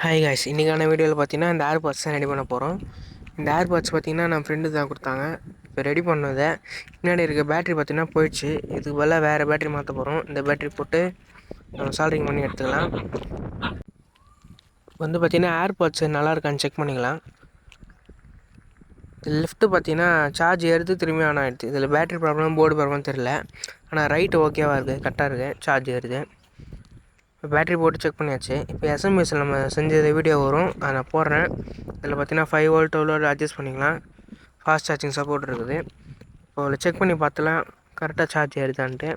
Hi guys, இன்றைக்கான வீடியோவில் பார்த்தீங்கன்னா இந்த ஏர்பாட்ஸ் தான் ரெடி பண்ண போகிறோம். இந்த ஏர்பாட்ஸ் பார்த்தீங்கன்னா நம்ம ஃப்ரெண்டு தான் கொடுத்தாங்க. இப்போ ரெடி பண்ணதை பின்னாடி இருக்க பேட்ரி பார்த்தீங்கன்னா போயிடுச்சு. இதுக்கு பதிலாக வேறு பேட்ரி மாற்ற போகிறோம். இந்த பேட்ரி போட்டு நம்ம சால்ட்ரிங் பண்ணி எடுத்துக்கலாம். வந்து பார்த்தீங்கன்னா ஏர்பாட்ஸ் நல்லா இருக்கான்னு செக் பண்ணிக்கலாம். லெஃப்ட்டு பார்த்தீங்கன்னா சார்ஜ் ஏறுது திரும்பி ஆன் ஆகிடுது. இதில் பேட்ரி ப்ராப்ளம் போர்டு ப்ராப்ளம் தெரில, ஆனால் ரைட்டு ஓகேவாக இருக்குது, கரெக்டாக இருக்குது, சார்ஜ் ஏறுது. இப்போ பேட்ரி போட்டு செக் பண்ணியாச்சு. இப்போ எஸ்எம்எஸில் நம்ம செஞ்ச வீடியோ வரும், அதை நான் போடுறேன். இதில் பார்த்தீங்கன்னா 5 வோல்ட் 12 வோல்ட் அட்ஜஸ்ட் பண்ணிக்கலாம். ஃபாஸ்ட் சார்ஜிங் சப்போர்ட் இருக்குது. இப்போ அதில் செக் பண்ணி பார்த்தலாம் கரெக்டாக சார்ஜ் ஏறுதான்ட்டு.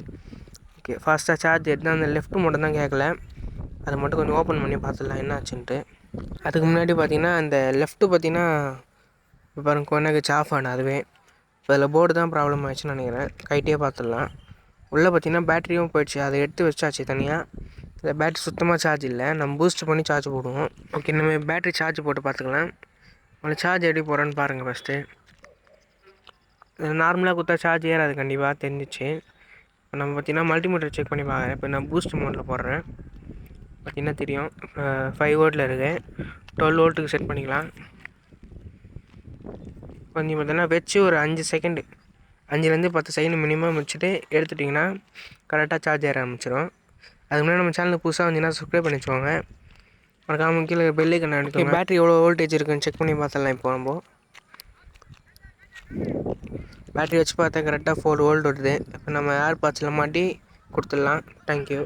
ஓகே, ஃபாஸ்ட்டாக சார்ஜ் ஏறுது. அந்த லெஃப்ட் மட்டும் தான் கேட்கல, அதை மட்டும் கொஞ்சம் ஓப்பன் பண்ணி பார்த்துடலாம் என்ன ஆச்சுன்ட்டு. அதுக்கு முன்னாடி பார்த்தீங்கன்னா இந்த லெஃப்ட்டு பார்த்தீங்கன்னா இப்போ பாருங்க கொண்டாச்சு ஆஃப் ஆன அதுவே. இப்போ அதில் போர்டு தான் ப்ராப்ளம் ஆயிடுச்சுன்னு நினைக்கிறேன். கைட்டே பார்த்துடலாம். உள்ளே பார்த்தீங்கன்னா பேட்டரியும் போயிடுச்சு, அதை எடுத்து வச்சாச்சு தனியாக. இந்த பேட்ரி சுத்தமாக சார்ஜ் இல்லை, நம்ம பூஸ்ட் பண்ணி சார்ஜ் போடுவோம். ஓகே, நம்ம பேட்ரி சார்ஜ் போட்டு பார்த்துக்கலாம். உங்களுக்கு சார்ஜ் எப்படி போகிறேன்னு பாருங்கள். ஃபஸ்ட்டு நார்மலாக கொடுத்தா சார்ஜ் ஏறாது, கண்டிப்பாக தெரிஞ்சிச்சு. இப்போ நம்ம பார்த்தீங்கன்னா மல்டிமீட்டர் செக் பண்ணி பார்க்குறேன். இப்போ நான் பூஸ்ட் மோடில் போடுறேன். பார்த்தீங்கன்னா தெரியும் 5 வோல்ட்டில் இருக்குது. 12 வோல்ட்டுக்கு செட் பண்ணிக்கலாம். கொஞ்சம் பார்த்தீங்கன்னா வச்சு ஒரு 5 செகண்டு 5லேருந்து 10 செகண்ட் மினிமம் வச்சுட்டு எடுத்துட்டிங்கன்னா கரெக்டாக சார்ஜ் ஏற ஆரம்பிச்சிடும். அதுக்கு முன்னாடி நம்ம சேனலுக்கு புதுசாக வந்தீங்கன்னா சப்ஸ்கிரைப் பண்ணி வச்சுக்கோங்க. மறக்காம கீழே பெல் ஐக்கான் அடிக்கோங்க. பேட்டரி எவ்வளோ வோல்டேஜ் இருக்குன்னு செக் பண்ணி பார்த்தலாம். இப்போ நம்ம பேட்டரி வச்சு பார்த்தா கரெக்டாக 4 வோல்ட் வருது. இப்போ நம்ம ஏர்பாட்ஸில் மாட்டி கொடுத்துடலாம். தேங்க்யூ.